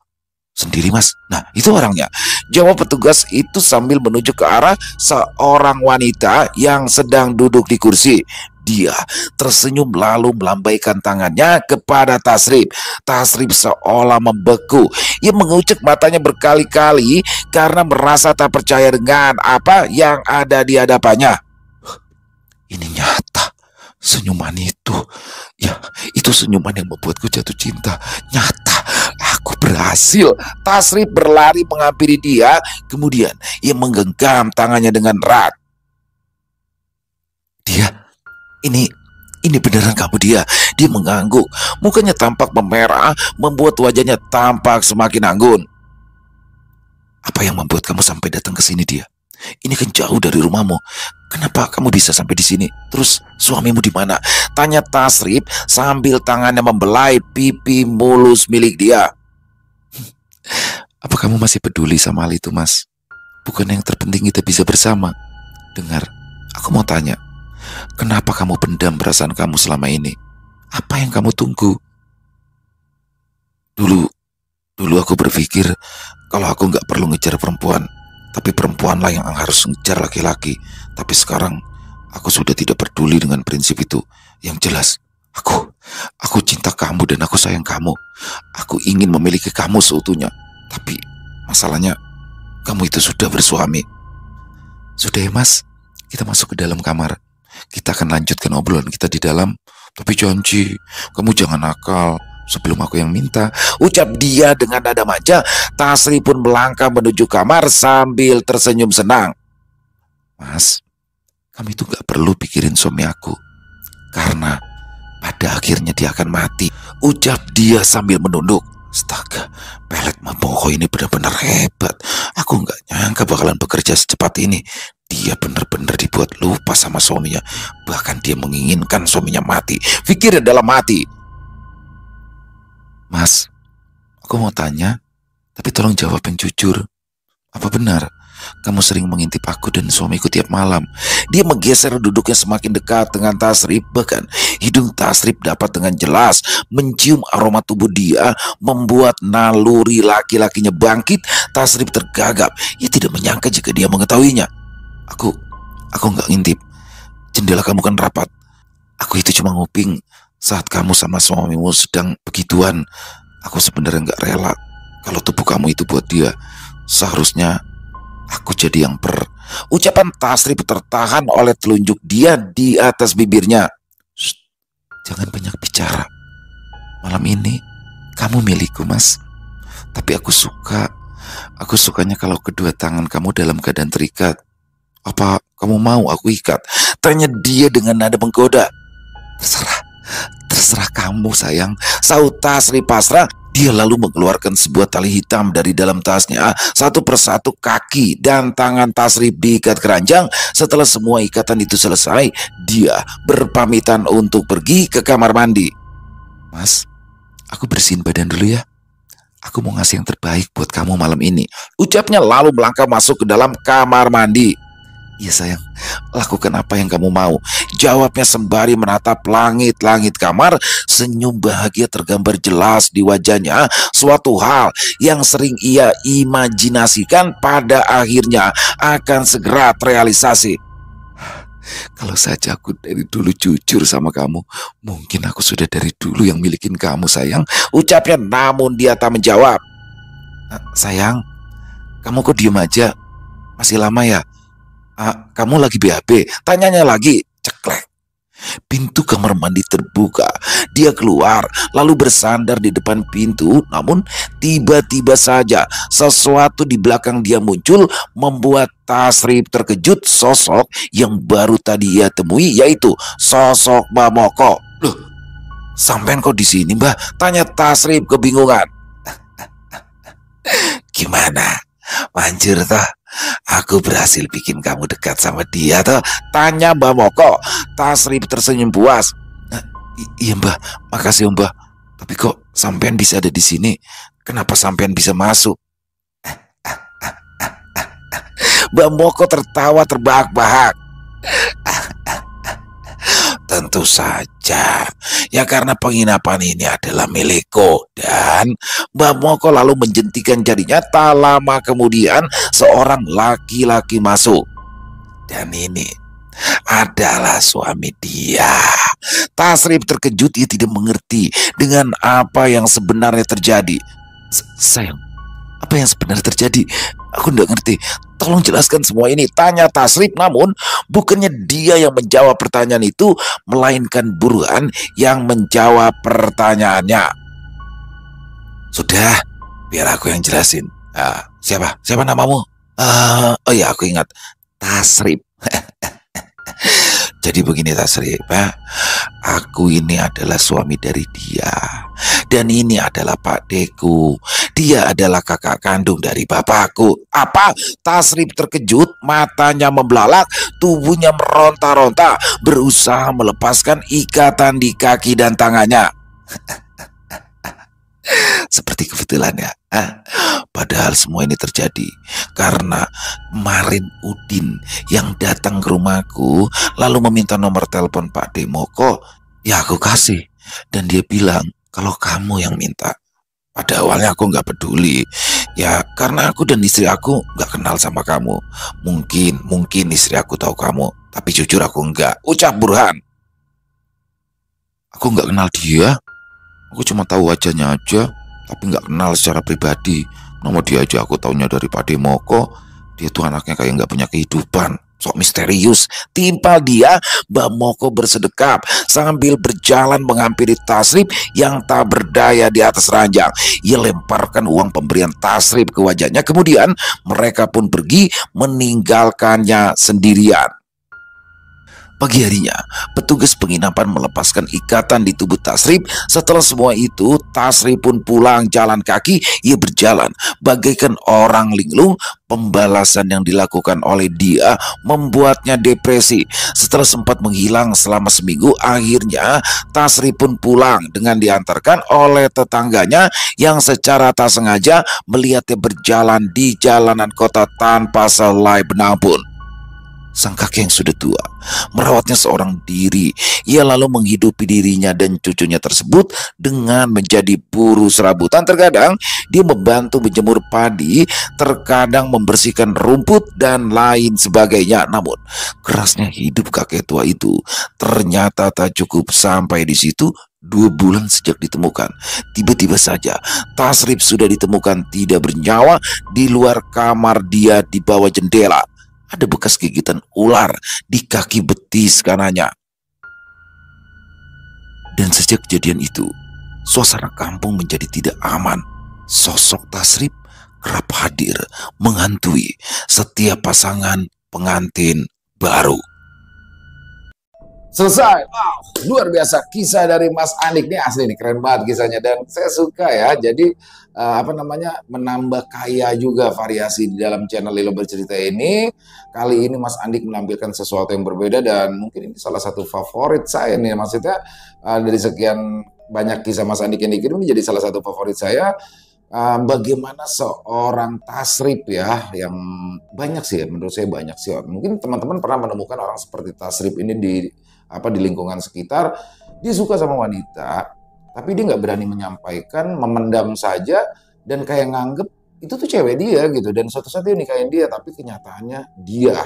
Sendiri, Mas. Nah, itu orangnya, jawab petugas itu sambil menunjuk ke arah seorang wanita yang sedang duduk di kursi. Dia tersenyum lalu melambaikan tangannya kepada Tasrip. Tasrip seolah membeku. Ia mengucek matanya berkali-kali karena merasa tak percaya dengan apa yang ada di hadapannya. Ini nyata. Senyuman itu, ya, itu senyuman yang membuatku jatuh cinta. Nyata, aku berhasil. Tasrip berlari menghampiri dia. Kemudian ia menggenggam tangannya dengan erat. Ini beneran kamu, dia mengangguk. Mukanya tampak memerah, membuat wajahnya tampak semakin anggun. Apa yang membuat kamu sampai datang ke sini, dia? Ini kan jauh dari rumahmu. Kenapa kamu bisa sampai di sini? Terus suamimu di mana? Tanya Tasrip sambil tangannya membelai pipi mulus milik dia. Apa kamu masih peduli sama hal itu, Mas? Bukan yang terpenting kita bisa bersama. Dengar, aku mau tanya. Kenapa kamu pendam perasaan kamu selama ini? Apa yang kamu tunggu? Dulu aku berpikir kalau aku nggak perlu ngejar perempuan, tapi perempuanlah yang harus ngejar laki-laki. Tapi sekarang aku sudah tidak peduli dengan prinsip itu. Yang jelas, aku cinta kamu dan aku sayang kamu. Aku ingin memiliki kamu seutuhnya. Tapi masalahnya, kamu itu sudah bersuami. Sudah ya, Mas, kita masuk ke dalam kamar. Kita akan lanjutkan obrolan kita di dalam. Tapi janji, kamu jangan nakal sebelum aku yang minta, ucap dia dengan nada manja. Tasrip pun melangkah menuju kamar sambil tersenyum senang. Mas, kamu itu gak perlu pikirin suami aku, karena pada akhirnya dia akan mati, ucap dia sambil menunduk. Astaga, pelet Maboko ini benar-benar hebat. Aku gak nyangka bakalan bekerja secepat ini. Dia benar-benar dibuat lupa sama suaminya. Bahkan dia menginginkan suaminya mati. Pikirnya dalam hati. Mas, aku mau tanya, tapi tolong jawab yang jujur. Apa benar kamu sering mengintip aku dan suamiku tiap malam? Dia menggeser duduknya semakin dekat dengan Tasrip. Bahkan hidung Tasrip dapat dengan jelas mencium aroma tubuh dia, membuat naluri laki-lakinya bangkit. Tasrip tergagap. Ia tidak menyangka jika dia mengetahuinya. Aku nggak ngintip. Jendela kamu kan rapat. Aku itu cuma nguping saat kamu sama suamimu sedang begituan. Aku sebenarnya nggak rela kalau tubuh kamu itu buat dia. Seharusnya aku jadi yang Ucapan Tasrip tertahan oleh telunjuk dia di atas bibirnya. Shh, jangan banyak bicara. Malam ini Kamu milikku, Mas. Tapi aku sukanya kalau kedua tangan kamu dalam keadaan terikat. Apa kamu mau aku ikat? Tanya dia dengan nada menggoda. Terserah kamu sayang, sahut Tasrip pasrah. Dia lalu mengeluarkan sebuah tali hitam dari dalam tasnya. Satu persatu kaki dan tangan Tasrip diikat keranjang. Setelah semua ikatan itu selesai, dia berpamitan untuk pergi ke kamar mandi. Mas, aku bersihin badan dulu ya. Aku mau ngasih yang terbaik buat kamu malam ini, ucapnya lalu melangkah masuk ke dalam kamar mandi. Iya sayang, lakukan apa yang kamu mau, jawabnya sembari menatap langit-langit kamar. Senyum bahagia tergambar jelas di wajahnya. Suatu hal yang sering ia imajinasikan pada akhirnya akan segera terrealisasi. Kalau saja aku dari dulu jujur sama kamu, mungkin aku sudah dari dulu yang milikin kamu sayang, ucapnya namun dia tak menjawab. Sayang, kamu kok diem aja? Masih lama ya? Kamu lagi BAB? Tanyanya lagi. Ceklek. Pintu kamar mandi terbuka. Dia keluar lalu bersandar di depan pintu. Namun tiba-tiba saja sesuatu di belakang dia muncul, membuat Tasrip terkejut. Sosok yang baru tadi ia temui, yaitu sosok Mbak Moko. Loh, sampean kok di sini, Mbak? Tanya Tasrip kebingungan. Gimana? Manjur toh? Aku berhasil bikin kamu dekat sama dia toh? Tanya Mbak Moko. Tasrip tersenyum puas. Iya Mbak, makasih Mbak. Tapi kok sampean bisa ada di sini? Kenapa sampean bisa masuk? Mbak Moko tertawa terbahak-bahak. Tentu saja, ya karena penginapan ini adalah milikku. Dan Mbak Moko lalu menjentikan jarinya. Tak lama kemudian seorang laki-laki masuk. Dan ini adalah suami dia. Tasrip terkejut, ia tidak mengerti dengan apa yang sebenarnya terjadi. Sayang, apa yang sebenarnya terjadi? Aku tidak ngerti. Tolong jelaskan semua ini, tanya Tasrip. Namun bukannya dia yang menjawab pertanyaan itu, melainkan Burhan yang menjawab pertanyaannya. Sudah, biar aku yang jelasin. Siapa namamu? Oh ya, aku ingat. Tasrip. Jadi begini Tasrip, aku ini adalah suami dari dia. Dan ini adalah Pak Deku. Dia adalah kakak kandung dari bapakku. Apa? Tasrip terkejut, matanya membelalak, tubuhnya meronta-ronta, berusaha melepaskan ikatan di kaki dan tangannya. Seperti kebetulan ya. Padahal semua ini terjadi karena kemarin Udin yang datang ke rumahku lalu meminta nomor telepon Pak Demoko. Ya aku kasih. Dan dia bilang kalau kamu yang minta. Pada awalnya aku nggak peduli. Ya karena aku dan istri aku nggak kenal sama kamu. Mungkin istri aku tahu kamu, tapi jujur aku nggak, ucap Burhan. Aku nggak kenal dia. Aku cuma tahu wajahnya aja, tapi nggak kenal secara pribadi. Nama dia aja aku taunya dari Pak Demoko. Dia tuh anaknya kayak nggak punya kehidupan, sok misterius. Timpal dia, Mbak Moko bersedekap sambil berjalan menghampiri Tasrip yang tak berdaya di atas ranjang. Ia lemparkan uang pemberian Tasrip ke wajahnya. Kemudian mereka pun pergi meninggalkannya sendirian. Pagi harinya, petugas penginapan melepaskan ikatan di tubuh Tasrip. Setelah semua itu, Tasrip pun pulang jalan kaki. Ia berjalan bagaikan orang linglung. Pembalasan yang dilakukan oleh dia membuatnya depresi. Setelah sempat menghilang selama seminggu, akhirnya Tasrip pun pulang dengan diantarkan oleh tetangganya yang secara tak sengaja melihatnya berjalan di jalanan kota tanpa selai benang pun. Sang kakek yang sudah tua merawatnya seorang diri. Ia lalu menghidupi dirinya dan cucunya tersebut dengan menjadi buruh serabutan. Terkadang dia membantu menjemur padi, terkadang membersihkan rumput dan lain sebagainya. Namun kerasnya hidup kakek tua itu ternyata tak cukup sampai di situ. 2 bulan sejak ditemukan, tiba-tiba saja Tasrip sudah ditemukan tidak bernyawa di luar kamar dia. Di bawah jendela ada bekas gigitan ular di kaki betis kanannya. Dan sejak kejadian itu, suasana kampung menjadi tidak aman. Sosok Tasrip kerap hadir menghantui setiap pasangan pengantin baru. Selesai. Wow, luar biasa kisah dari Mas Andik nih, asli nih, keren banget kisahnya dan saya suka ya. Jadi menambah kaya juga variasi di dalam channel Lilo Bercerita ini. Kali ini Mas Andik menampilkan sesuatu yang berbeda dan mungkin ini salah satu favorit saya nih. Maksudnya dari sekian banyak kisah Mas Andik yang dikirim ini jadi salah satu favorit saya. Bagaimana seorang Tasrip ya, yang banyak sih ya, menurut saya banyak sih. Mungkin teman-teman pernah menemukan orang seperti Tasrip ini di lingkungan sekitar. Dia suka sama wanita, tapi dia nggak berani menyampaikan, memendam saja dan kayak nganggep itu tuh cewek dia gitu. Dan suatu saat dia nikahin dia, tapi kenyataannya dia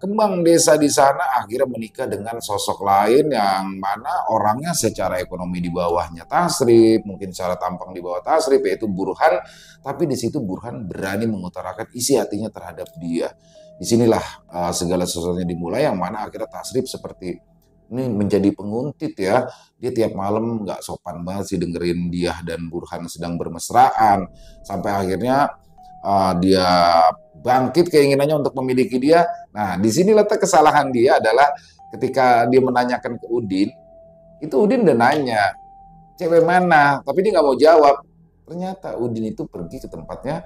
kembang desa di sana akhirnya menikah dengan sosok lain yang mana orangnya secara ekonomi di bawahnya Tasrip, mungkin secara tampang di bawah Tasrip, yaitu Burhan. Tapi di situ Burhan berani mengutarakan isi hatinya terhadap dia. Disinilah segala sesuatunya dimulai, yang mana akhirnya Tasrip seperti ini menjadi penguntit ya. Dia tiap malam nggak sopan banget sih dengerin dia dan Burhan sedang bermesraan. Sampai akhirnya dia bangkit keinginannya untuk memiliki dia. Nah, di sini letak kesalahan dia adalah ketika dia menanyakan ke Udin, itu Udin udah nanya, cewek mana? Tapi dia nggak mau jawab. Ternyata Udin itu pergi ke tempatnya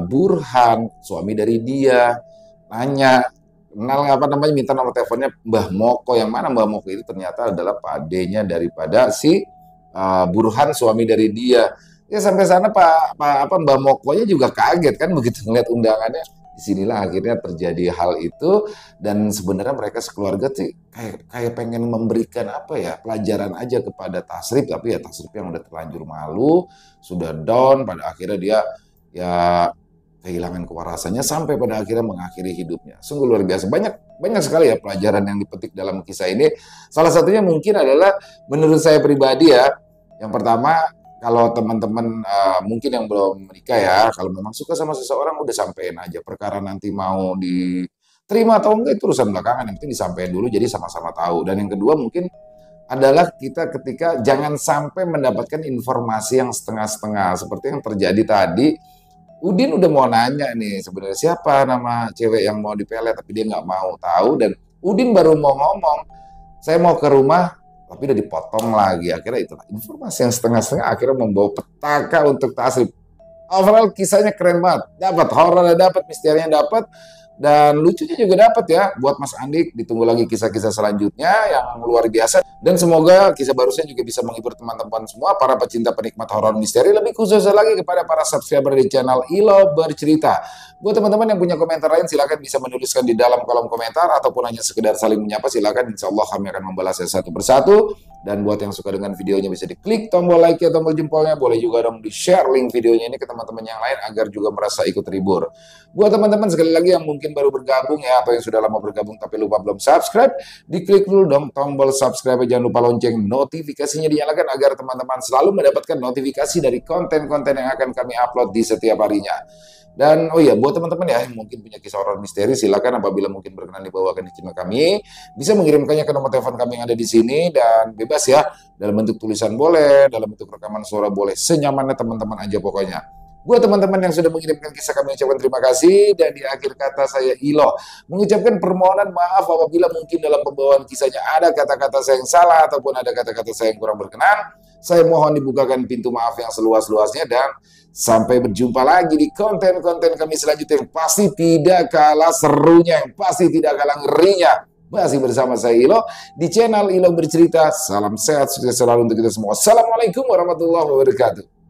Burhan, suami dari dia, nanya, kenal minta nomor teleponnya Mbah Moko. Yang mana Mbah Moko itu ternyata adalah padenya daripada si Burhan, suami dari dia. Ya sampai sana Mbah Mokonya juga kaget kan begitu ngeliat undangannya. Disinilah akhirnya terjadi hal itu, dan sebenarnya mereka sekeluarga sih kayak pengen memberikan pelajaran aja kepada Tasrip, tapi ya Tasrip yang udah terlanjur malu, sudah down, pada akhirnya dia ya kehilangan kewarasannya sampai pada akhirnya mengakhiri hidupnya. Sungguh luar biasa, banyak sekali ya pelajaran yang dipetik dalam kisah ini. Salah satunya mungkin adalah menurut saya pribadi ya, yang pertama, kalau teman-teman mungkin yang belum menikah ya, kalau memang suka sama seseorang udah sampein aja. Perkara nanti mau diterima atau enggak itu urusan belakangan, yang penting disampein dulu jadi sama-sama tahu. Dan yang kedua mungkin adalah kita ketika jangan sampai mendapatkan informasi yang setengah-setengah seperti yang terjadi tadi. Udin udah mau nanya nih sebenarnya siapa nama cewek yang mau dipelet, tapi dia nggak mau tahu, dan Udin baru mau ngomong, saya mau ke rumah, tapi udah dipotong lagi. Akhirnya itulah informasi yang setengah-setengah akhirnya membawa petaka untuk Tasrip. Overall kisahnya keren banget, dapat horornya, dapat misterinya, dapat dan lucunya juga dapat ya. Buat Mas Andik, ditunggu lagi kisah-kisah selanjutnya yang luar biasa, dan semoga kisah barusan juga bisa menghibur teman-teman semua para pecinta penikmat horor misteri, lebih khususnya lagi kepada para subscriber di channel Ilo Bercerita. Buat teman-teman yang punya komentar lain, silakan bisa menuliskan di dalam kolom komentar, ataupun hanya sekedar saling menyapa, silakan, insya Allah kami akan membalasnya satu persatu. Dan buat yang suka dengan videonya bisa diklik tombol like ya, tombol jempolnya, boleh juga dong di share link videonya ini ke teman-teman yang lain agar juga merasa ikut terhibur. Buat teman-teman sekali lagi yang mungkin baru bergabung ya, atau yang sudah lama bergabung tapi lupa belum subscribe, diklik dulu dong tombol subscribe, jangan lupa lonceng notifikasinya dinyalakan agar teman-teman selalu mendapatkan notifikasi dari konten-konten yang akan kami upload di setiap harinya. Dan oh iya, buat teman-teman ya yang mungkin punya kisah horor misteri, silakan apabila mungkin berkenan dibawakan di channel kami, bisa mengirimkannya ke nomor telepon kami yang ada di sini, dan bebas ya, dalam bentuk tulisan boleh, dalam bentuk rekaman suara boleh, senyamannya teman-teman aja pokoknya. Buat teman-teman yang sudah mengirimkan kisah, kami ucapkan terima kasih, dan di akhir kata saya Ilo mengucapkan permohonan maaf apabila mungkin dalam pembawaan kisahnya ada kata-kata saya yang salah ataupun ada kata-kata saya yang kurang berkenan. Saya mohon dibukakan pintu maaf yang seluas-luasnya, dan sampai berjumpa lagi di konten-konten kami selanjutnya yang pasti tidak kalah serunya, yang pasti tidak kalah ngerinya. Masih bersama saya Ilo di channel Ilo Bercerita. Salam sehat, sukses selalu untuk kita semua. Assalamualaikum warahmatullahi wabarakatuh.